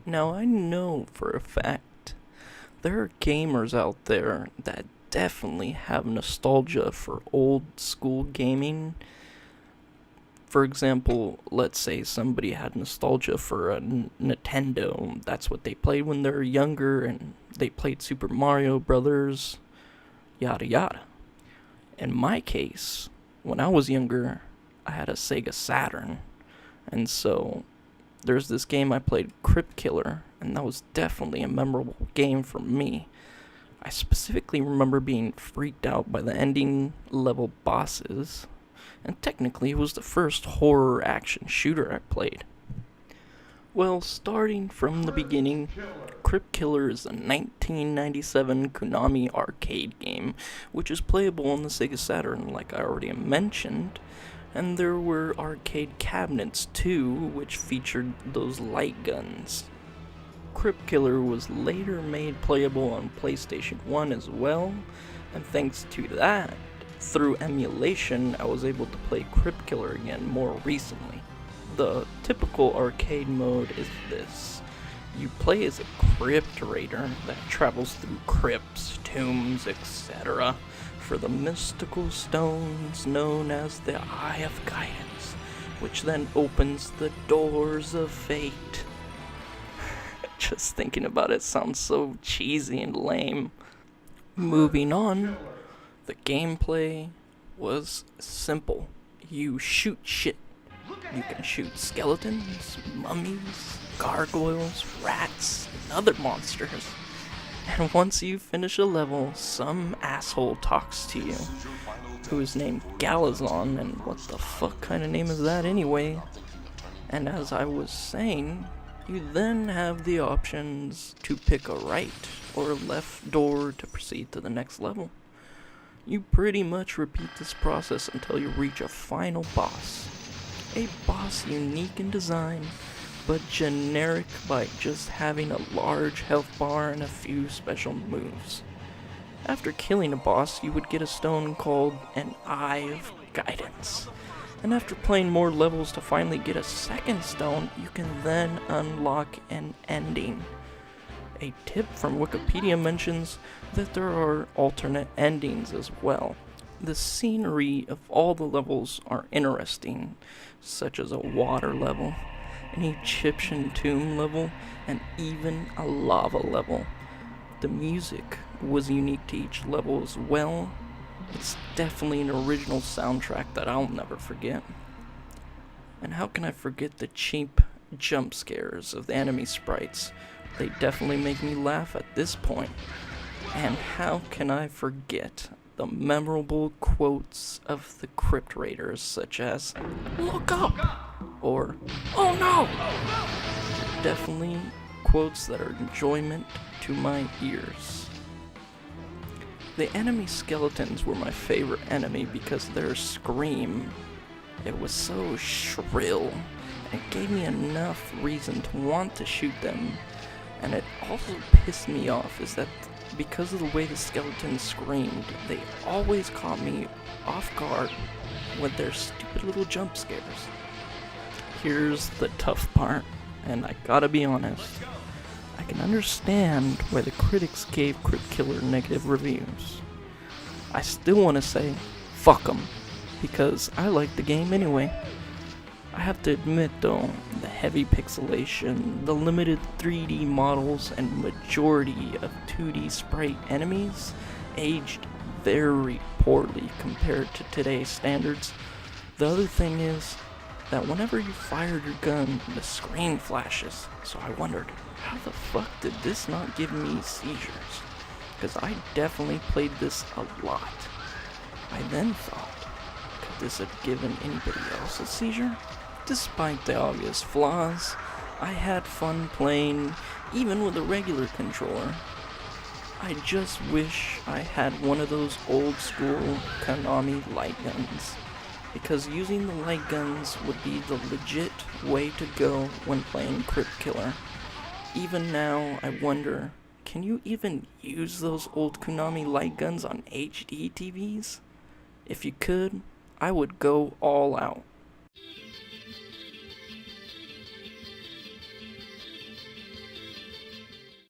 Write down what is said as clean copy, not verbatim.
Now, I know for a fact there are gamers out there that definitely have nostalgia for old school gaming. For example, let's say somebody had nostalgia for a Nintendo. That's what they played when they were younger, and they played Super Mario Brothers, yada yada. In my case, when I was younger, I had a Sega Saturn, and so there's this game I played, Crypt, and that was definitely a memorable game for me. I specifically remember being freaked out by the ending level bosses, and technically it was the first horror action shooter I played. Well, starting from the beginning, Crypt is a 1997 Konami arcade game, which is playable on the Sega Saturn, like I already mentioned. And there were arcade cabinets too, which featured those light guns. Crypt was later made playable on PlayStation 1 as well, and thanks to that, through emulation, I was able to play Crypt again more recently. The typical arcade mode is this. You play as a crypt raider that travels through crypts, tombs, etc. for the mystical stones known as the Eye of Guidance, which then opens the doors of fate. Just thinking about it sounds so cheesy and lame. Moving on, the gameplay was simple. You shoot shit. You can shoot skeletons, mummies, gargoyles, rats, and other monsters. And once you finish a level, some asshole talks to you, who is named Galazon, and what the fuck kind of name is that anyway? And as I was saying, you then have the options to pick a right or left door to proceed to the next level. You pretty much repeat this process until you reach a final boss. A boss unique in design, but generic by just having a large health bar and a few special moves. After killing a boss, you would get a stone called an Eye of Guidance. And after playing more levels to finally get a second stone, you can then unlock an ending. A tip from Wikipedia mentions that there are alternate endings as well. The scenery of all the levels are interesting, such as a water level, an Egyptian tomb level, and even a lava level. The music was unique to each level as well. It's definitely an original soundtrack that I'll never forget. And how can I forget the cheap jump scares of the enemy sprites? They definitely make me laugh at this point. And how can I forget the memorable quotes of the Crypt Raiders, such as, "Look up!" or, "Oh no!" Definitely quotes that are enjoyment to my ears. The enemy skeletons were my favorite enemy because their scream, it was so shrill, and it gave me enough reason to want to shoot them. And it also pissed me off is that because of the way the skeletons screamed, they always caught me off guard with their stupid little jump scares. Here's the tough part, and I gotta be honest. I can understand why the critics gave Crypt negative reviews. I still want to say, fuck 'em, because I like the game anyway. I have to admit though, the heavy pixelation, the limited 3D models, and majority of 2D sprite enemies aged very poorly compared to today's standards. The other thing is that whenever you fired your gun, the screen flashes, so I wondered, how the fuck did this not give me seizures? Because I definitely played this a lot. I then thought, could this have given anybody else a seizure? Despite the obvious flaws, I had fun playing, even with a regular controller. I just wish I had one of those old school Konami light guns, because using the light guns would be the legit way to go when playing Crypt. Even now, I wonder, can you even use those old Konami light guns on HD TVs? If you could, I would go all out.